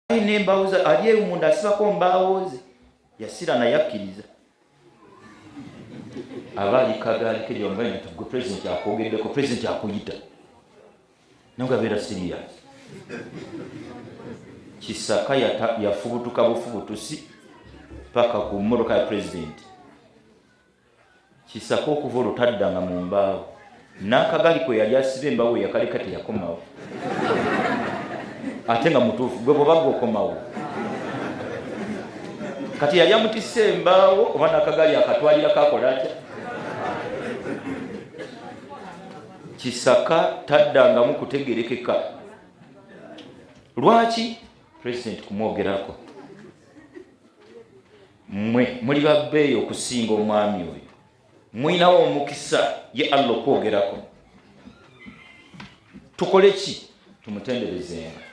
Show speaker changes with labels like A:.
A: nembawuza ali omunda asibako mbaawo ze yasira naye akkiriza abaali kagaali kejombaye nti president akwogeddeko president akuyita nanga beera serious Kisaka yafubutuka bufubutusi paka ku mmotoka ya president Kisaka okuva olwo taddanga mu mbaawo n'akagaali kwe yali asiba embaawo yakaleka teyakomawo ate nga mutuufu gwe bwe bagwa okomawo kati yali amutisse embaawo oba n'akagaali akatwalira kakola atya Kisaka taddangamu kutegerekeka lwaki president kumwogerako mmwe muli babbeeyi okusinga omwami oyo mwinawo omukisa ye Allah okwogerako tukole ki tumutenderezenga